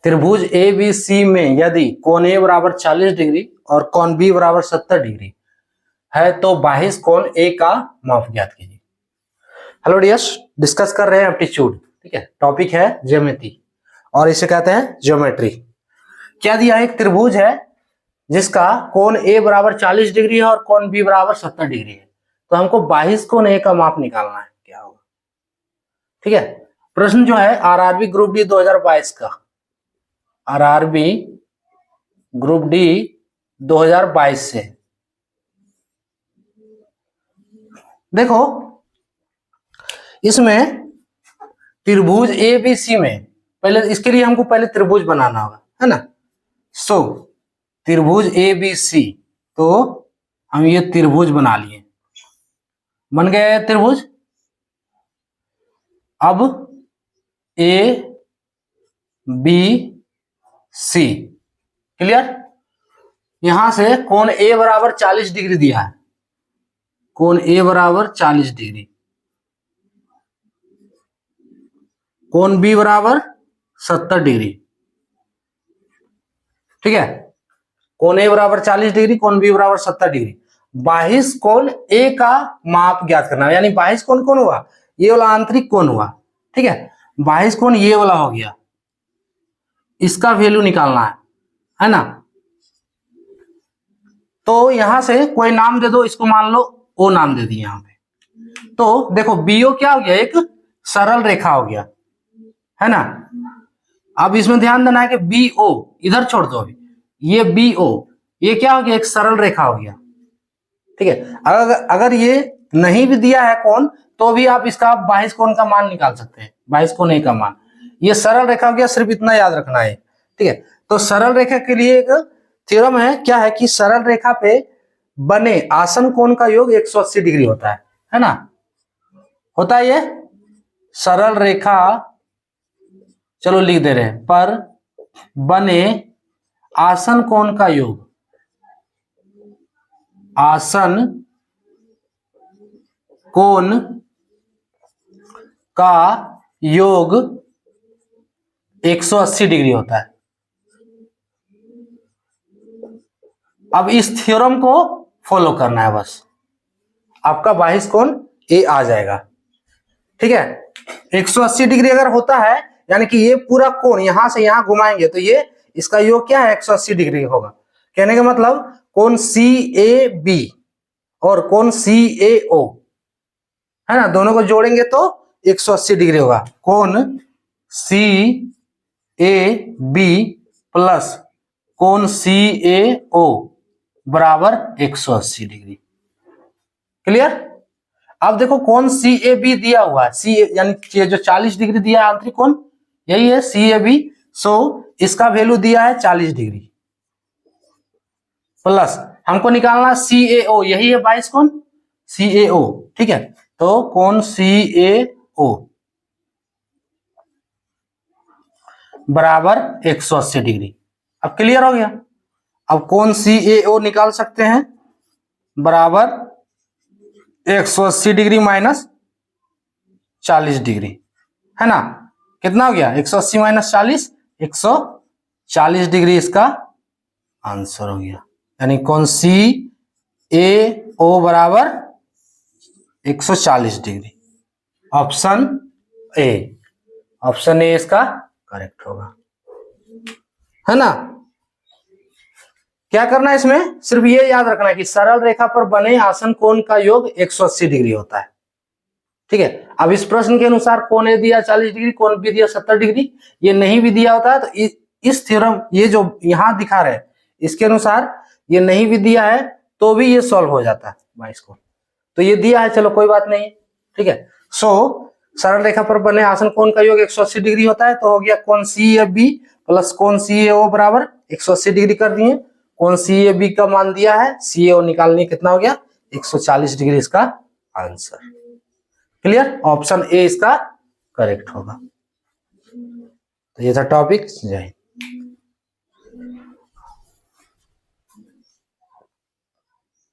त्रिभुज A B C में यदि कोण ए बराबर 40 डिग्री और कोण बी बराबर 70 डिग्री है तो बाह्य कोण ए का माप ज्ञात कीजिए। हेलो डियर्स, डिस्कस कर रहे हैं एप्टीट्यूड। ठीक है, टॉपिक है ज्योमेट्री और इसे कहते हैं ज्योमेट्री। क्या दिया है? एक त्रिभुज है जिसका कोण ए बराबर 40 डिग्री है और कोण बी बराबर 70 डिग्री है, तो हमको बाह्य कोण ए का माप निकालना है। क्या होगा? ठीक है, प्रश्न जो है आरआरबी ग्रुप डी 2022 का, आरआरबी ग्रुप डी 2022 से। देखो, इसमें त्रिभुज ए बी सी में पहले, इसके लिए हमको पहले त्रिभुज बनाना होगा, है ना। सो त्रिभुज ए बी सी, तो हम ये त्रिभुज बना लिए, बन गया त्रिभुज। अब ए बी सी, क्लियर। यहां से कोण ए बराबर 40 डिग्री दिया है, कोण ए बराबर 40 डिग्री, कोण बी बराबर 70 डिग्री। ठीक है, कोण ए बराबर 40 डिग्री, कोण बी बराबर 70 डिग्री। बाह्य कोण ए का माप ज्ञात करना है, यानी बाह्य कोण कौन हुआ? ये वाला आंतरिक कोण हुआ। ठीक है, बाह्य कोण ये वाला हो गया, इसका वैल्यू निकालना है ना। तो यहां से कोई नाम दे दो, इसको मान लो ओ नाम दे दिए यहां पे। तो देखो बीओ क्या हो गया? एक सरल रेखा हो गया, है ना। अब इसमें ध्यान देना है कि बीओ इधर छोड़ दो, अभी ये बीओ ये क्या हो गया? एक सरल रेखा हो गया। ठीक है, अगर ये नहीं भी दिया है कोण, तो भी आप इसका बाह्य कोण का मान निकाल सकते हैं, बाह्य कोण ए का मान। ये सरल रेखा हो गया, सिर्फ इतना याद रखना है। ठीक है, तो सरल रेखा के लिए एक थ्योरम है, क्या है कि सरल रेखा पे बने आसन कोण का योग 180 डिग्री होता है ना। होता है ये सरल रेखा, चलो लिख दे रहे हैं, पर बने आसन कोण का योग, आसन कोण का योग 180 डिग्री होता है। अब इस थ्योरम को फॉलो करना है, बस आपका बाह्य कोण ए आ जाएगा। ठीक है, 180 डिग्री अगर होता है, यानी कि ये पूरा कोण यहां से यहां घुमाएंगे तो ये इसका योग क्या है? 180 डिग्री होगा। कहने का मतलब कोण सी ए बी और कोण सी ए ओ, है ना, दोनों को जोड़ेंगे तो 180 डिग्री होगा। कोण सी ए बी प्लस कोण सी ए ओ बराबर 180 डिग्री। क्लियर। अब देखो कोण सी ए बी दिया हुआ है, सी यानी जो 40 डिग्री दिया है आंतरिक कोण, यही है सी ए बी। सो इसका वैल्यू दिया है 40 डिग्री, प्लस हमको निकालना सी ए ओ, यही है बाह्य कोण सी ए ओ। ठीक है, तो कोण सी ए ओ बराबर 180 डिग्री। अब क्लियर हो गया। अब कोण सी ए ओ निकाल सकते हैं, बराबर 180 डिग्री माइनस 40 डिग्री, है ना। कितना हो गया? 180 माइनस 40, 140 डिग्री इसका आंसर हो गया। यानी कोण सी ए ओ बराबर 140 degree. Option A, option A इसका करेक्ट होगा, है ना। क्या करना है इसमें? सिर्फ ये याद रखना है कि सरल रेखा पर बने आसन कोण का योग 180 डिग्री होता है। ठीक है, अब इस प्रश्न के अनुसार कोण ए दिया 40 डिग्री, कोण बी दिया 70 डिग्री, ये नहीं भी दिया होता है तो इस थ्योरम, ये जो यहां दिखा रहे हैं, इसके अनुसार ये नहीं भी दिया है तो भी ये सॉल्व हो जाता है बाह्य कोण। तो ये दिया है, चलो कोई बात नहीं। ठीक है, सो सरल रेखा पर बने आसन कोण का योग 180 डिग्री होता है, तो हो गया कोण सी ए बी प्लस कोण सी ए ओ बराबर 180 डिग्री कर दिए। कोण सी ए बी का मान दिया है, सी ए ओ निकालने कितना हो गया? 140 डिग्री इसका आंसर। क्लियर, ऑप्शन ए इसका करेक्ट होगा। तो ये था टॉपिक। जय हिंद।